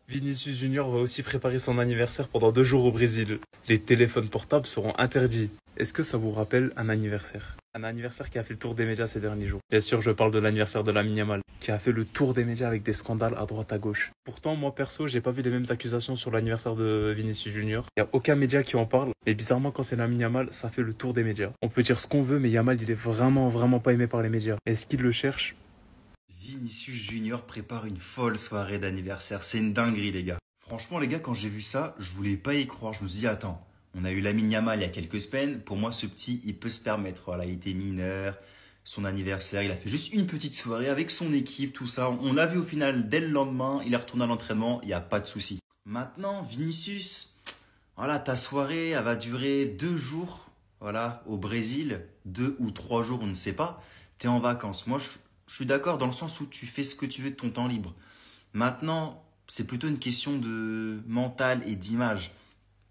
Vinicius Junior va aussi préparer son anniversaire pendant 2 jours au Brésil. Les téléphones portables seront interdits. Est-ce que ça vous rappelle un anniversaire? Un anniversaire qui a fait le tour des médias ces derniers jours. Bien sûr, je parle de l'anniversaire de Lamine Yamal, qui a fait le tour des médias avec des scandales à droite à gauche. Pourtant, moi perso, j'ai pas vu les mêmes accusations sur l'anniversaire de Vinicius Junior. Il y a aucun média qui en parle, mais bizarrement, quand c'est Lamine Yamal, ça fait le tour des médias. On peut dire ce qu'on veut, mais Yamal, il est vraiment pas aimé par les médias. Est-ce qu'il le cherche? Vinicius Junior prépare une folle soirée d'anniversaire. C'est une dinguerie, les gars. Franchement, les gars, quand j'ai vu ça, je voulais pas y croire. Je me suis dit, attends, on a eu Lamine Yamal il y a quelques semaines. Pour moi, ce petit, il peut se permettre. Voilà, il était mineur, son anniversaire, il a fait juste une petite soirée avec son équipe, tout ça. On l'a vu au final dès le lendemain. Il est retourné à l'entraînement, il n'y a pas de souci. Maintenant, Vinicius, voilà, ta soirée, elle va durer 2 jours. Voilà, au Brésil, 2 ou 3 jours, on ne sait pas. T'es en vacances. Moi, je suis d'accord dans le sens où tu fais ce que tu veux de ton temps libre. Maintenant, c'est plutôt une question de mental et d'image.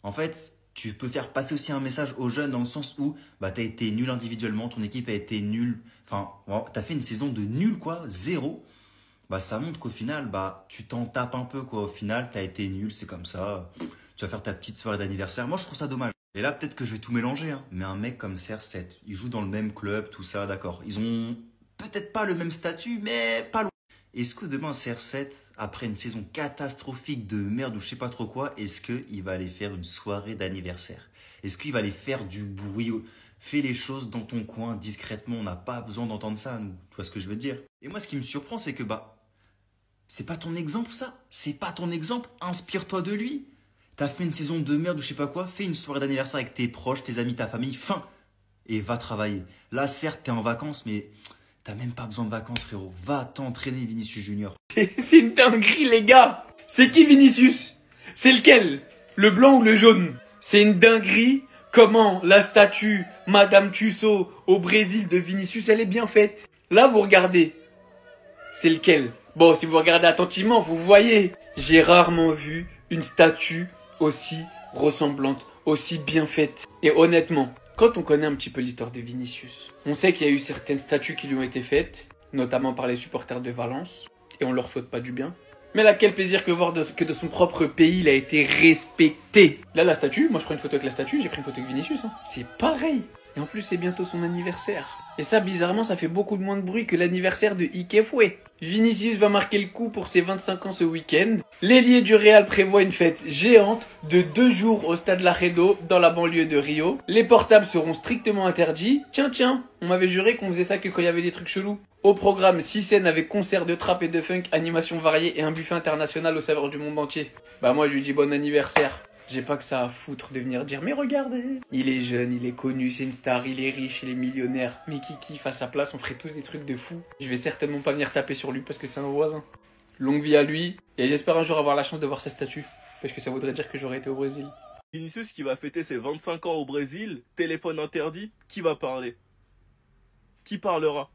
En fait, tu peux faire passer aussi un message aux jeunes dans le sens où bah, tu as été nul individuellement, ton équipe a été nulle. Enfin, tu as fait une saison de nul, quoi, zéro. Bah, ça montre qu'au final, bah, tu t'en tapes un peu, quoi. Au final, tu as été nul, c'est comme ça. Tu vas faire ta petite soirée d'anniversaire. Moi, je trouve ça dommage. Et là, peut-être que je vais tout mélanger, hein. Mais un mec comme CR7, il joue dans le même club, tout ça, d'accord. Ils ont peut-être pas le même statut, mais pas loin. Est-ce que demain, CR7, après une saison catastrophique de merde ou je sais pas trop quoi, est-ce qu'il va aller faire une soirée d'anniversaire? Est-ce qu'il va aller faire du bruit? Fais les choses dans ton coin, discrètement. On n'a pas besoin d'entendre ça, nous. Tu vois ce que je veux dire? Et moi, ce qui me surprend, c'est que, bah, c'est pas ton exemple, ça. C'est pas ton exemple. Inspire-toi de lui. T'as fait une saison de merde ou je sais pas quoi. Fais une soirée d'anniversaire avec tes proches, tes amis, ta famille. Fin. Et va travailler. Là, certes, t'es en vacances, mais t'as même pas besoin de vacances, frérot. Va t'entraîner, Vinicius Junior. C'est une dinguerie, les gars. C'est qui Vinicius? C'est lequel? Le blanc ou le jaune? C'est une dinguerie. Comment la statue Madame Tussauds au Brésil de Vinicius, elle est bien faite. Là, vous regardez. C'est lequel? Bon, si vous regardez attentivement, vous voyez. J'ai rarement vu une statue aussi ressemblante, aussi bien faite. Et honnêtement, quand on connaît un petit peu l'histoire de Vinicius, on sait qu'il y a eu certaines statues qui lui ont été faites, notamment par les supporters de Valence, et on leur souhaite pas du bien. Mais là, quel plaisir que voir que de son propre pays, il a été respecté. Là, la statue, moi je prends une photo avec la statue, j'ai pris une photo avec Vinicius. Hein. C'est pareil. Et en plus, c'est bientôt son anniversaire. Et ça, bizarrement, ça fait beaucoup moins de bruit que l'anniversaire de Ike Foué. Vinicius va marquer le coup pour ses 25 ans ce week-end. L'ailier du Real prévoit une fête géante de 2 jours au stade Laredo, dans la banlieue de Rio. Les portables seront strictement interdits. Tiens, on m'avait juré qu'on faisait ça que quand il y avait des trucs chelous. Au programme, 6 scènes avec concerts de trap et de funk, animations variées et un buffet international aux saveurs du monde entier. Bah moi, je lui dis bon anniversaire. J'ai pas que ça à foutre de venir dire mais regardez, il est jeune, il est connu, c'est une star, il est riche, il est millionnaire. Mais qui kiffe à sa place, on ferait tous des trucs de fou. Je vais certainement pas venir taper sur lui parce que c'est un voisin. Longue vie à lui, et j'espère un jour avoir la chance de voir sa statue. Parce que ça voudrait dire que j'aurais été au Brésil. Vinicius qui va fêter ses 25 ans au Brésil, téléphone interdit, qui va parler? Qui parlera?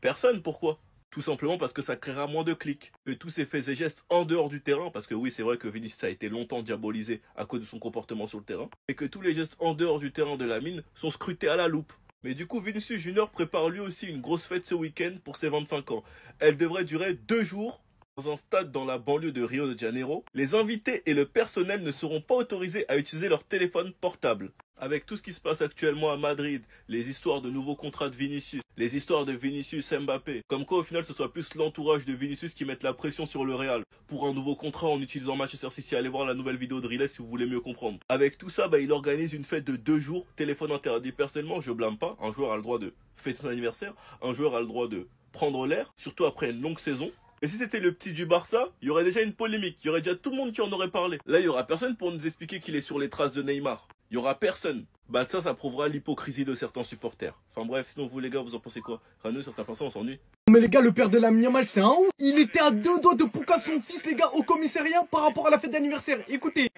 Personne, pourquoi? Tout simplement parce que ça créera moins de clics. Que tous ces faits et gestes en dehors du terrain, parce que oui, c'est vrai que Vinicius a été longtemps diabolisé à cause de son comportement sur le terrain, et que tous les gestes en dehors du terrain de Lamine sont scrutés à la loupe. Mais du coup, Vinicius Junior prépare lui aussi une grosse fête ce week-end pour ses 25 ans. Elle devrait durer 2 jours. Dans un stade dans la banlieue de Rio de Janeiro, les invités et le personnel ne seront pas autorisés à utiliser leur téléphone portable. Avec tout ce qui se passe actuellement à Madrid, les histoires de nouveaux contrats de Vinicius, les histoires de Vinicius Mbappé, comme quoi au final ce soit plus l'entourage de Vinicius qui mette la pression sur le Real pour un nouveau contrat en utilisant Manchester City. Allez voir la nouvelle vidéo de Riles si vous voulez mieux comprendre. Avec tout ça, il organise une fête de 2 jours, téléphone interdit. Personnellement, je blâme pas, un joueur a le droit de fêter son anniversaire, un joueur a le droit de prendre l'air, surtout après une longue saison. Et si c'était le petit du Barça, il y aurait déjà une polémique, il y aurait déjà tout le monde qui en aurait parlé. Là, il y aura personne pour nous expliquer qu'il est sur les traces de Neymar. Il y aura personne. Ça prouvera l'hypocrisie de certains supporters. Enfin bref, sinon vous les gars, vous en pensez quoi? Rano, sur certains on s'ennuie. Mais les gars, le père de Lamine Yamal, c'est un ouf. Il était à 2 doigts de poucave son fils, les gars, au commissariat par rapport à la fête d'anniversaire. Écoutez.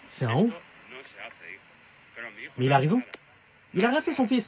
C'est un ouf. Mais il a raison. Il a rien fait son fils.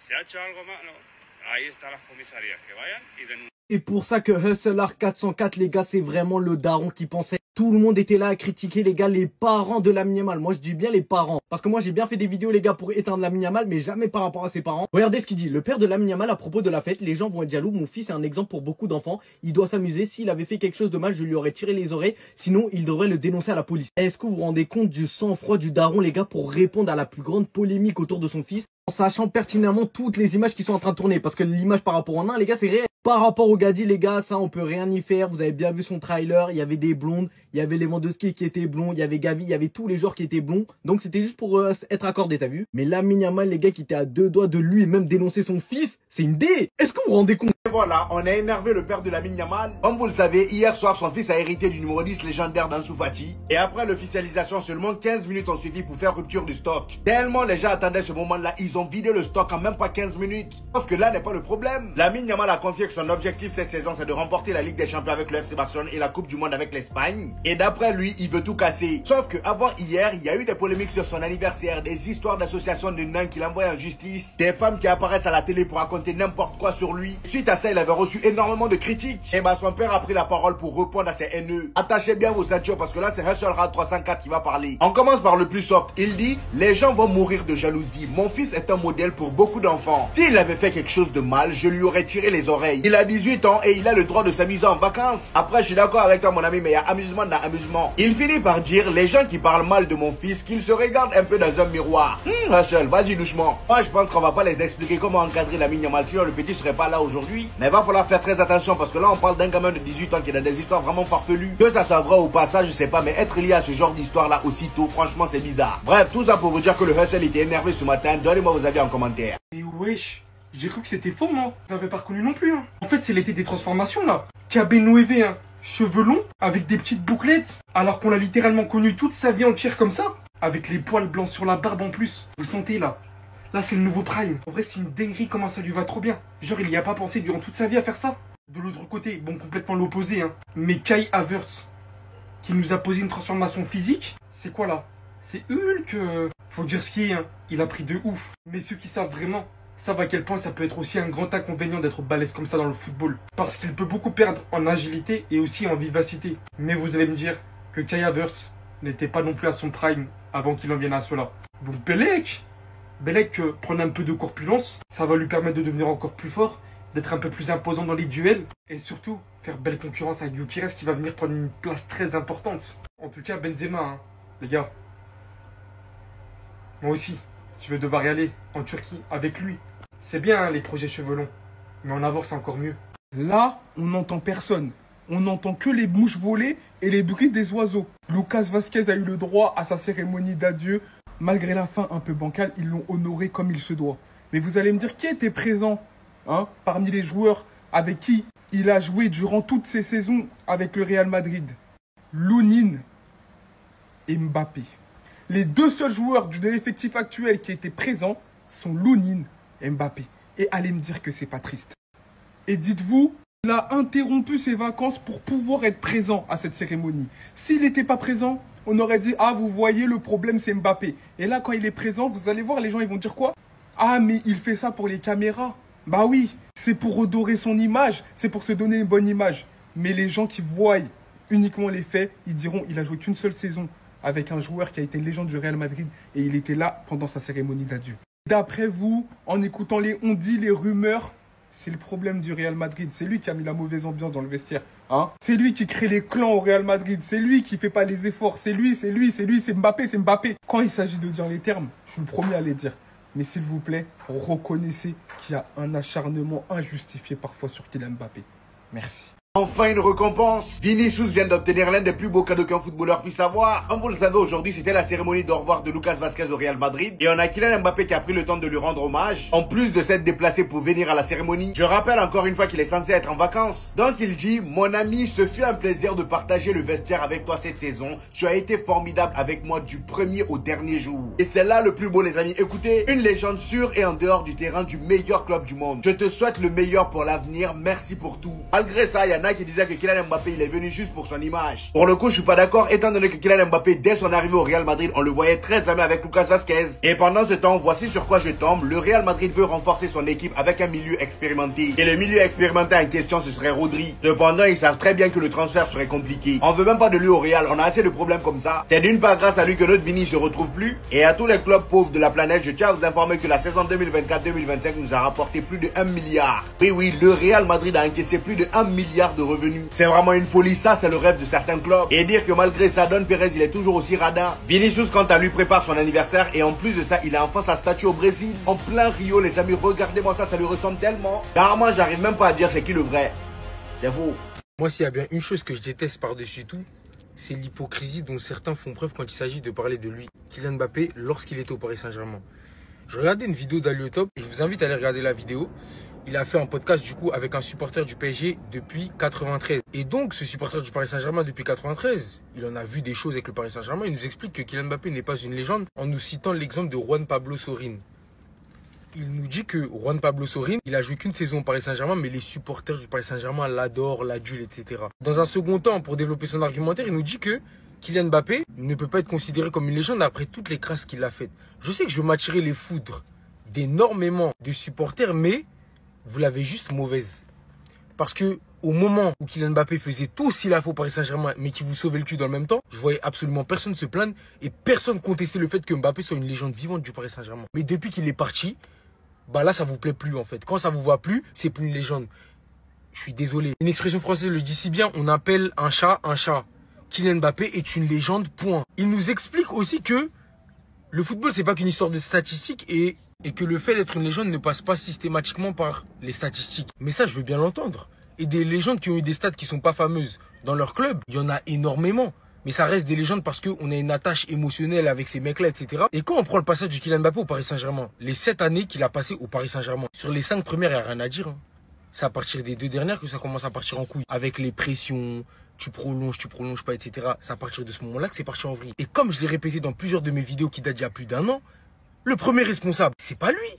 Et pour ça que Hustler 404, les gars, c'est vraiment le daron qui pensait. Tout le monde était là à critiquer, les gars, les parents de Lamine Yamal. Moi, je dis bien les parents. Parce que moi, j'ai bien fait des vidéos, les gars, pour éteindre Lamine Yamal, mais jamais par rapport à ses parents. Regardez ce qu'il dit. Le père de Lamine Yamal, à propos de la fête, les gens vont être jaloux. Mon fils est un exemple pour beaucoup d'enfants. Il doit s'amuser. S'il avait fait quelque chose de mal, je lui aurais tiré les oreilles. Sinon, il devrait le dénoncer à la police. Est-ce que vous vous rendez compte du sang-froid du daron, les gars, pour répondre à la plus grande polémique autour de son fils, en sachant pertinemment toutes les images qui sont en train de tourner? Parce que l'image par rapport au nain, les gars, c'est réel. Par rapport au Gadi, les gars, ça, on peut rien y faire. Vous avez bien vu son trailer. Il y avait des blondes. Il y avait Lewandowski qui était blond. Il y avait Gavi. Il y avait tous les joueurs qui étaient blonds. Donc, c'était juste pour être accordé, t'as vu? Mais Lamine Yamal, les gars, qui était à deux doigts de lui et même dénoncer son fils, c'est une D. Est-ce que vous vous rendez compte? Voilà, on a énervé le père de Lamine Yamal. Comme vous le savez, hier soir, son fils a hérité du numéro 10 légendaire d'Ansu Fati. Et après l'officialisation, seulement 15 minutes ont suffi pour faire rupture du stock. Tellement les gens attendaient ce moment-là, ils ont vidé le stock en même pas 15 minutes. Sauf que là n'est pas le problème. Lamine Yamal a confié que son objectif cette saison, c'est de remporter la Ligue des Champions avec le FC Barcelone et la Coupe du Monde avec l'Espagne. Et d'après lui, il veut tout casser. Sauf que avant hier, il y a eu des polémiques sur son anniversaire, des histoires d'associations de nains qu'il envoie en justice, des femmes qui apparaissent à la télé pour raconter n'importe quoi sur lui. Suite à ça, il avait reçu énormément de critiques. Et bah son père a pris la parole pour répondre à ces haineux. Attachez bien vos ceintures parce que là c'est Hustler 304 qui va parler. On commence par le plus soft. Il dit: les gens vont mourir de jalousie. Mon fils est un modèle pour beaucoup d'enfants. S'il avait fait quelque chose de mal, je lui aurais tiré les oreilles. Il a 18 ans et il a le droit de s'amuser en vacances. Après je suis d'accord avec toi mon ami, mais il y a amusement dans amusement. Il finit par dire: les gens qui parlent mal de mon fils, qu'ils se regardent un peu dans un miroir. Hustle, vas-y doucement. Moi je pense qu'on va pas les expliquer comment encadrer Lamine Yamal, sinon le petit serait pas là aujourd'hui. Mais va falloir faire très attention parce que là on parle d'un gamin de 18 ans qui a des histoires vraiment farfelues. Que ça soit vrai ou pas, ça je sais pas, mais être lié à ce genre d'histoire là aussitôt, franchement c'est bizarre. Bref, tout ça pour vous dire que le Hustle était énervé ce matin. Donnez-moi vos avis en commentaire. Et wesh, j'ai cru que c'était faux, moi. Je l'avais pas reconnu non plus. Hein. En fait, c'est l'été des transformations, là. Cabernet, hein. Cheveux longs, avec des petites bouclettes. Alors qu'on l'a littéralement connu toute sa vie entière comme ça. Avec les poils blancs sur la barbe en plus. Vous sentez, là? Là, c'est le nouveau Prime. En vrai, c'est une dinguerie comment ça lui va trop bien. Genre, il y a pas pensé durant toute sa vie à faire ça. De l'autre côté, bon, complètement l'opposé, hein. Mais Kai Havertz, qui nous a posé une transformation physique, c'est quoi, là? C'est Hulk. Faut dire ce qui est, hein. Il a pris de ouf. Mais ceux qui savent vraiment, savent à quel point ça peut être aussi un grand inconvénient d'être balèze comme ça dans le football. Parce qu'il peut beaucoup perdre en agilité et aussi en vivacité. Mais vous allez me dire que Kai Havertz n'était pas non plus à son prime avant qu'il en vienne à cela. Donc Belek prendre un peu de corpulence, ça va lui permettre de devenir encore plus fort, d'être un peu plus imposant dans les duels et surtout faire belle concurrence à Gyökeres qui va venir prendre une place très importante. En tout cas Benzema, hein, les gars. Moi aussi, je vais devoir y aller en Turquie avec lui. C'est bien hein, les projets cheveux longs, mais en avoir c'est encore mieux. Là, on n'entend personne. On n'entend que les mouches voler et les bruits des oiseaux. Lucas Vazquez a eu le droit à sa cérémonie d'adieu. Malgré la fin un peu bancale, ils l'ont honoré comme il se doit. Mais vous allez me dire qui était présent hein, parmi les joueurs avec qui il a joué durant toutes ces saisons avec le Real Madrid? Lounine et Mbappé. Les deux seuls joueurs de l'effectif actuel qui étaient présents sont Lounine et Mbappé. Et allez me dire que c'est pas triste. Et dites-vous, il a interrompu ses vacances pour pouvoir être présent à cette cérémonie. S'il n'était pas présent, on aurait dit « Ah, vous voyez, le problème, c'est Mbappé. » Et là, quand il est présent, vous allez voir, les gens, ils vont dire quoi? « Ah, mais il fait ça pour les caméras. » Bah oui, c'est pour redorer son image, c'est pour se donner une bonne image. Mais les gens qui voient uniquement les faits, ils diront « Il a joué qu'une seule saison avec un joueur qui a été légende du Real Madrid et il était là pendant sa cérémonie d'adieu. » D'après vous, en écoutant les on-dit, les rumeurs, c'est le problème du Real Madrid. C'est lui qui a mis la mauvaise ambiance dans le vestiaire. Hein, c'est lui qui crée les clans au Real Madrid. C'est lui qui fait pas les efforts. C'est lui, c'est Mbappé, c'est Mbappé. Quand il s'agit de dire les termes, je suis le premier à les dire. Mais s'il vous plaît, reconnaissez qu'il y a un acharnement injustifié parfois sur Kylian Mbappé. Merci. Enfin une récompense. Vinicius vient d'obtenir l'un des plus beaux cadeaux qu'un footballeur puisse avoir. Comme vous le savez, aujourd'hui, c'était la cérémonie d'au revoir de Lucas Vazquez au Real Madrid. Et on a Kylian Mbappé qui a pris le temps de lui rendre hommage. En plus de s'être déplacé pour venir à la cérémonie. Je rappelle encore une fois qu'il est censé être en vacances. Donc il dit: mon ami, ce fut un plaisir de partager le vestiaire avec toi cette saison. Tu as été formidable avec moi du premier au dernier jour. Et c'est là le plus beau les amis. Écoutez, une légende sûre et en dehors du terrain du meilleur club du monde. Je te souhaite le meilleur pour l'avenir. Merci pour tout. Malgré ça, il y en a a qui disaient que Kylian Mbappé il est venu juste pour son image. Pour le coup, je suis pas d'accord étant donné que Kylian Mbappé dès son arrivée au Real Madrid, on le voyait très ami avec Lucas Vazquez. Et pendant ce temps, voici sur quoi je tombe. Le Real Madrid veut renforcer son équipe avec un milieu expérimenté. Et le milieu expérimenté en question, ce serait Rodri. Cependant, ils savent très bien que le transfert serait compliqué. On veut même pas de lui au Real, on a assez de problèmes comme ça. C'est d'une part grâce à lui que notre Vini se retrouve plus. Et à tous les clubs pauvres de la planète, je tiens à vous informer que la saison 2024-2025 nous a rapporté plus de 1 milliard. Oui, le Real Madrid a encaissé plus de 1 milliard de revenus. C'est vraiment une folie, ça c'est le rêve de certains clubs. Et dire que malgré ça, Don Perez il est toujours aussi radin. Vinicius quant à lui prépare son anniversaire et en plus de ça, il a enfin sa statue au Brésil. En plein Rio, les amis, regardez-moi ça, ça lui ressemble tellement. Carrément, j'arrive même pas à dire c'est qui le vrai. C'est faux. Moi, s'il y a bien une chose que je déteste par-dessus tout, c'est l'hypocrisie dont certains font preuve quand il s'agit de parler de lui, Kylian Mbappé, lorsqu'il était au Paris Saint-Germain. Je regardais une vidéo d'Aliotop et je vous invite à aller regarder la vidéo. Il a fait un podcast du coup avec un supporter du PSG depuis 93. Et donc ce supporter du Paris Saint-Germain depuis 93, il en a vu des choses avec le Paris Saint-Germain. Il nous explique que Kylian Mbappé n'est pas une légende en nous citant l'exemple de Juan Pablo Sorin. Il nous dit que Juan Pablo Sorin, il a joué qu'une saison au Paris Saint-Germain, mais les supporters du Paris Saint-Germain l'adorent, l'adulent, etc. Dans un second temps, pour développer son argumentaire, il nous dit que Kylian Mbappé ne peut pas être considéré comme une légende après toutes les crasses qu'il a faites. Je sais que je vais m'attirer les foudres d'énormément de supporters, mais vous l'avez juste mauvaise. Parce que au moment où Kylian Mbappé faisait tout ce qu'il a fait au Paris Saint-Germain, mais qui vous sauvait le cul dans le même temps, je voyais absolument personne se plaindre et personne contester le fait que Mbappé soit une légende vivante du Paris Saint-Germain. Mais depuis qu'il est parti, bah là ça vous plaît plus en fait. Quand ça vous va plus, c'est plus une légende. Je suis désolé. Une expression française le dit si bien, on appelle un chat un chat. Kylian Mbappé est une légende, point. Il nous explique aussi que le football c'est pas qu'une histoire de statistiques et que le fait d'être une légende ne passe pas systématiquement par les statistiques. Mais ça, je veux bien l'entendre. Et des légendes qui ont eu des stats qui sont pas fameuses dans leur club, il y en a énormément. Mais ça reste des légendes parce qu'on a une attache émotionnelle avec ces mecs-là, etc. Et quand on prend le passage de Kylian Mbappé au Paris Saint-Germain, les 7 années qu'il a passées au Paris Saint-Germain, sur les 5 premières, il n'y a rien à dire. Hein. C'est à partir des 2 dernières que ça commence à partir en couille. Avec les pressions, tu prolonges pas, etc. C'est à partir de ce moment-là que c'est parti en vrille. Et comme je l'ai répété dans plusieurs de mes vidéos qui datent d'il y a plus d'1 an, le premier responsable, c'est pas lui.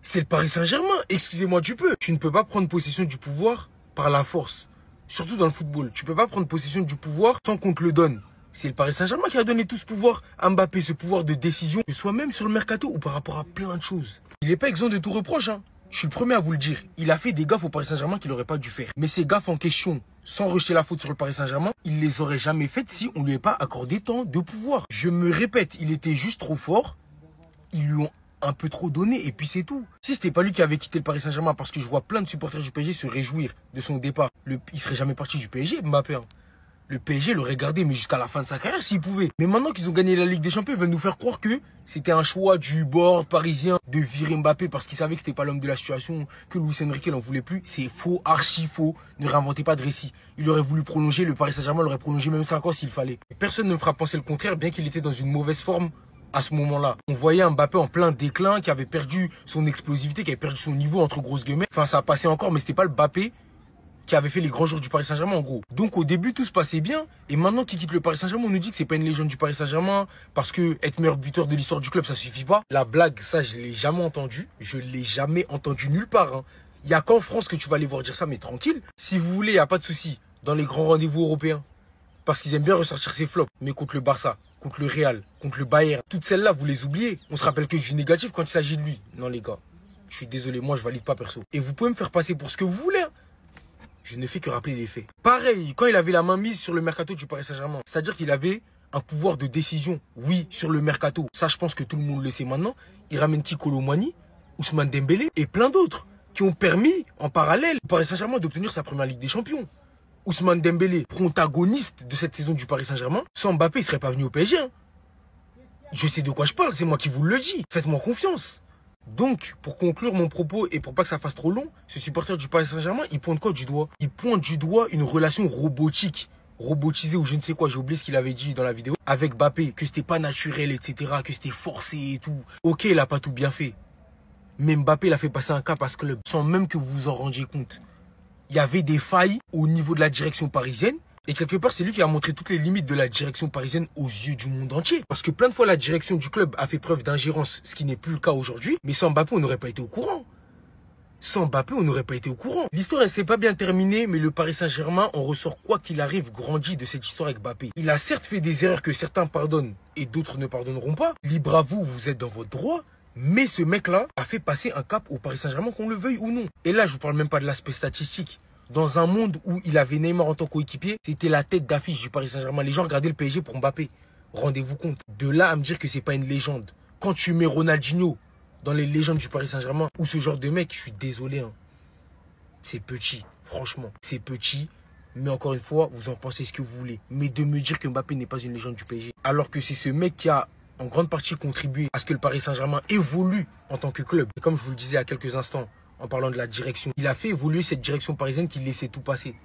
C'est le Paris Saint-Germain. Excusez-moi du peu. Tu ne peux pas prendre possession du pouvoir par la force. Surtout dans le football. Tu peux pas prendre possession du pouvoir sans qu'on te le donne. C'est le Paris Saint-Germain qui a donné tout ce pouvoir à Mbappé, ce pouvoir de décision, que ce soit même sur le mercato ou par rapport à plein de choses. Il n'est pas exempt de tout reproche. Hein. Je suis le premier à vous le dire. Il a fait des gaffes au Paris Saint-Germain qu'il n'aurait pas dû faire. Mais ces gaffes en question, sans rejeter la faute sur le Paris Saint-Germain, il les aurait jamais faites si on lui avait pas accordé tant de pouvoir. Je me répète, il était juste trop fort. Ils lui ont un peu trop donné et puis c'est tout. Si c'était pas lui qui avait quitté le Paris Saint-Germain, parce que je vois plein de supporters du PSG se réjouir de son départ, il serait jamais parti du PSG, Mbappé. Hein. Le PSG l'aurait gardé mais jusqu'à la fin de sa carrière s'il pouvait. Mais maintenant qu'ils ont gagné la Ligue des Champions, ils veulent nous faire croire que c'était un choix du board parisien de virer Mbappé parce qu'ils savaient que c'était pas l'homme de la situation, que Luis Enrique n'en voulait plus. C'est faux, archi faux. Ne réinventez pas de récit. Il aurait voulu prolonger, le Paris Saint-Germain l'aurait prolongé même 5 ans s'il fallait. Personne ne me fera penser le contraire, bien qu'il était dans une mauvaise forme. À ce moment-là, on voyait un Mbappé en plein déclin, qui avait perdu son explosivité, qui avait perdu son niveau entre grosses guillemets. Enfin, ça a passé encore, mais c'était pas le Mbappé qui avait fait les grands jours du Paris Saint-Germain en gros. Donc au début, tout se passait bien. Et maintenant qu'il quitte le Paris Saint-Germain, on nous dit que c'est pas une légende du Paris Saint-Germain parce que être meilleur buteur de l'histoire du club, ça suffit pas. La blague, ça, je l'ai jamais entendu. Je l'ai jamais entendu nulle part. Hein. Il y a qu'en France que tu vas aller voir dire ça, mais tranquille. Si vous voulez, il n'y a pas de souci. Dans les grands rendez-vous européens. Parce qu'ils aiment bien ressortir ses flops. Mais contre le Barça, contre le Real, contre le Bayern, toutes celles-là, vous les oubliez. On se rappelle que du négatif quand il s'agit de lui. Non les gars, je suis désolé, moi je valide pas perso. Et vous pouvez me faire passer pour ce que vous voulez. Hein. Je ne fais que rappeler les faits. Pareil, quand il avait la main mise sur le mercato du Paris Saint-Germain, c'est-à-dire qu'il avait un pouvoir de décision, oui, sur le mercato. Ça, je pense que tout le monde le sait maintenant. Il ramène qui? Kolo Muani, Ousmane Dembélé et plein d'autres qui ont permis, en parallèle, au Paris Saint-Germain d'obtenir sa première Ligue des Champions. Ousmane Dembélé, protagoniste de cette saison du Paris Saint-Germain, sans Mbappé, il serait pas venu au PSG. Hein. Je sais de quoi je parle, c'est moi qui vous le dis. Faites-moi confiance. Donc, pour conclure mon propos et pour pas que ça fasse trop long, ce supporter du Paris Saint-Germain, il pointe quoi du doigt? Il pointe du doigt une relation robotique, robotisée ou je ne sais quoi, j'ai oublié ce qu'il avait dit dans la vidéo, avec Mbappé, que c'était pas naturel, etc., que c'était forcé et tout. Ok, il a pas tout bien fait. Mais Mbappé, il a fait passer un cap à ce club, sans même que vous vous en rendiez compte. Il y avait des failles au niveau de la direction parisienne. Et quelque part, c'est lui qui a montré toutes les limites de la direction parisienne aux yeux du monde entier. Parce que plein de fois, la direction du club a fait preuve d'ingérence, ce qui n'est plus le cas aujourd'hui. Mais sans Mbappé, on n'aurait pas été au courant. Sans Mbappé, on n'aurait pas été au courant. L'histoire, elle s'est pas bien terminée, mais le Paris Saint-Germain en ressort quoi qu'il arrive grandi de cette histoire avec Mbappé. Il a certes fait des erreurs que certains pardonnent et d'autres ne pardonneront pas. Libre à vous, vous êtes dans votre droit. Mais ce mec-là a fait passer un cap au Paris Saint-Germain, qu'on le veuille ou non. Et là, je vous parle même pas de l'aspect statistique. Dans un monde où il avait Neymar en tant que coéquipier, c'était la tête d'affiche du Paris Saint-Germain. Les gens regardaient le PSG pour Mbappé. Rendez-vous compte. De là à me dire que c'est pas une légende. Quand tu mets Ronaldinho dans les légendes du Paris Saint-Germain, ou ce genre de mec, je suis désolé. Hein. C'est petit, franchement. C'est petit. Mais encore une fois, vous en pensez ce que vous voulez. Mais de me dire que Mbappé n'est pas une légende du PSG. Alors que c'est ce mec qui a en grande partie contribué à ce que le Paris Saint-Germain évolue en tant que club. Et comme je vous le disais à quelques instants, en parlant de la direction, il a fait évoluer cette direction parisienne qui laissait tout passer.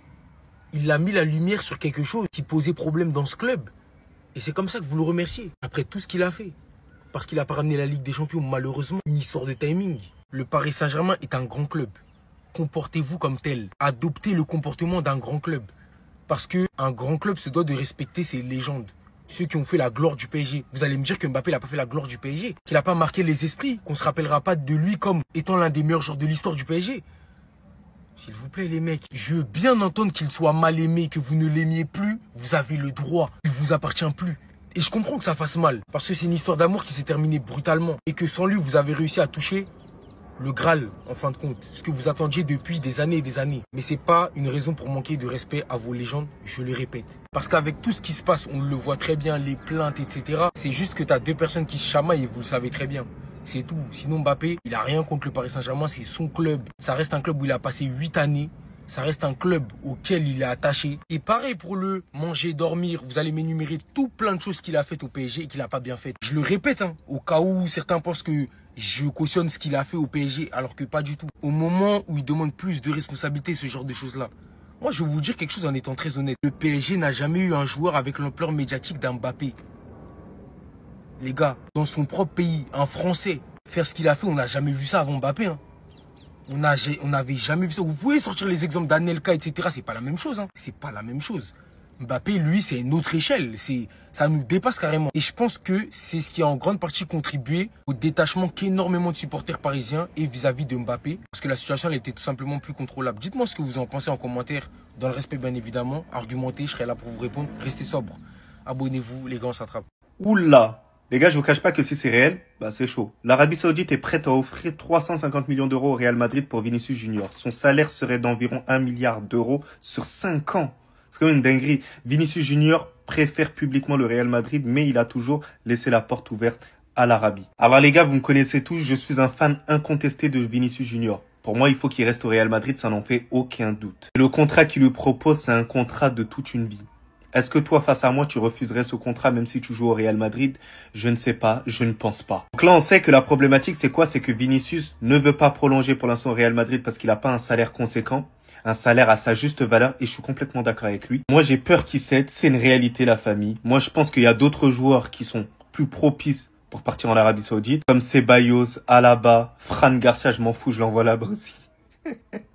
Il a mis la lumière sur quelque chose qui posait problème dans ce club. Et c'est comme ça que vous le remerciez. Après tout ce qu'il a fait. Parce qu'il n'a pas ramené la Ligue des Champions, malheureusement. Une histoire de timing. Le Paris Saint-Germain est un grand club. Comportez-vous comme tel. Adoptez le comportement d'un grand club. Parce qu'un grand club se doit de respecter ses légendes. Ceux qui ont fait la gloire du PSG. Vous allez me dire que Mbappé n'a pas fait la gloire du PSG. Qu'il n'a pas marqué les esprits. Qu'on ne se rappellera pas de lui comme étant l'un des meilleurs joueurs de l'histoire du PSG. S'il vous plaît les mecs. Je veux bien entendre qu'il soit mal aimé, que vous ne l'aimiez plus. Vous avez le droit. Il vous appartient plus. Et je comprends que ça fasse mal. Parce que c'est une histoire d'amour qui s'est terminée brutalement. Et que sans lui, vous avez réussi à toucher le Graal, en fin de compte. Ce que vous attendiez depuis des années et des années. Mais c'est pas une raison pour manquer de respect à vos légendes, je le répète. Parce qu'avec tout ce qui se passe, on le voit très bien, les plaintes, etc. C'est juste que t'as deux personnes qui se chamaillent et vous le savez très bien. C'est tout. Sinon Mbappé, il a rien contre le Paris Saint-Germain, c'est son club. Ça reste un club où il a passé 8 années. Ça reste un club auquel il est attaché. Et pareil pour le manger, dormir. Vous allez m'énumérer tout plein de choses qu'il a faites au PSG et qu'il n'a pas bien faites. Je le répète, hein, au cas où certains pensent que je cautionne ce qu'il a fait au PSG, alors que pas du tout. Au moment où il demande plus de responsabilité, ce genre de choses-là. Moi, je vais vous dire quelque chose en étant très honnête. Le PSG n'a jamais eu un joueur avec l'ampleur médiatique d'un Mbappé. Les gars, dans son propre pays, un Français, faire ce qu'il a fait, on n'a jamais vu ça avant Mbappé. Hein. On n'avait jamais vu ça. Vous pouvez sortir les exemples d'Anelka, etc. C'est pas la même chose. Hein. C'est pas la même chose. Mbappé, lui, c'est une autre échelle. Ça nous dépasse carrément. Et je pense que c'est ce qui a en grande partie contribué au détachement qu'énormément de supporters parisiens et vis-à-vis de Mbappé. Parce que la situation, elle était tout simplement plus contrôlable. Dites-moi ce que vous en pensez en commentaire. Dans le respect, bien évidemment. Argumentez, je serai là pour vous répondre. Restez sobre. Abonnez-vous, les gars, on s'attrape. Oula! Les gars, je vous cache pas que si c'est réel, bah c'est chaud. L'Arabie Saoudite est prête à offrir 350 millions d'euros au Real Madrid pour Vinicius Junior. Son salaire serait d'environ 1 milliard d'euros sur 5 ans. C'est quand même une dinguerie. Vinicius Junior préfère publiquement le Real Madrid, mais il a toujours laissé la porte ouverte à l'Arabie. Alors les gars, vous me connaissez tous, je suis un fan incontesté de Vinicius Junior. Pour moi, il faut qu'il reste au Real Madrid, ça n'en fait aucun doute. Et le contrat qu'il lui propose, c'est un contrat de toute une vie. Est-ce que toi, face à moi, tu refuserais ce contrat même si tu joues au Real Madrid? Je ne sais pas, je ne pense pas. Donc là, on sait que la problématique, c'est quoi? C'est que Vinicius ne veut pas prolonger pour l'instant au Real Madrid parce qu'il n'a pas un salaire conséquent, un salaire à sa juste valeur, et je suis complètement d'accord avec lui. Moi, j'ai peur qu'il cède, c'est une réalité, la famille. Moi, je pense qu'il y a d'autres joueurs qui sont plus propices pour partir en Arabie Saoudite, comme Ceballos, Alaba, Fran Garcia, je m'en fous, je l'envoie là-bas aussi.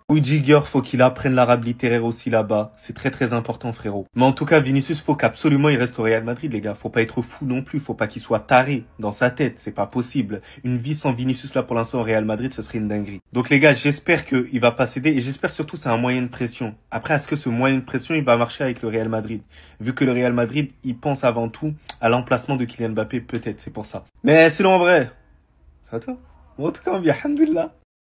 Rudiger, faut qu'il apprenne l'arabe littéraire aussi là-bas. C'est très très important, frérot. Mais en tout cas, Vinicius, faut qu'absolument il reste au Real Madrid, les gars. Faut pas être fou non plus. Faut pas qu'il soit taré dans sa tête. C'est pas possible. Une vie sans Vinicius là pour l'instant au Real Madrid, ce serait une dinguerie. Donc les gars, j'espère qu'il va pas céder et j'espère surtout c'est un moyen de pression. Après, est-ce que ce moyen de pression, il va marcher avec le Real Madrid? Vu que le Real Madrid, il pense avant tout à l'emplacement de Kylian Mbappé, peut-être. C'est pour ça. Mais sinon, en vrai, ça va toi? Bon, en tout cas, on vit, alhamdoulilah.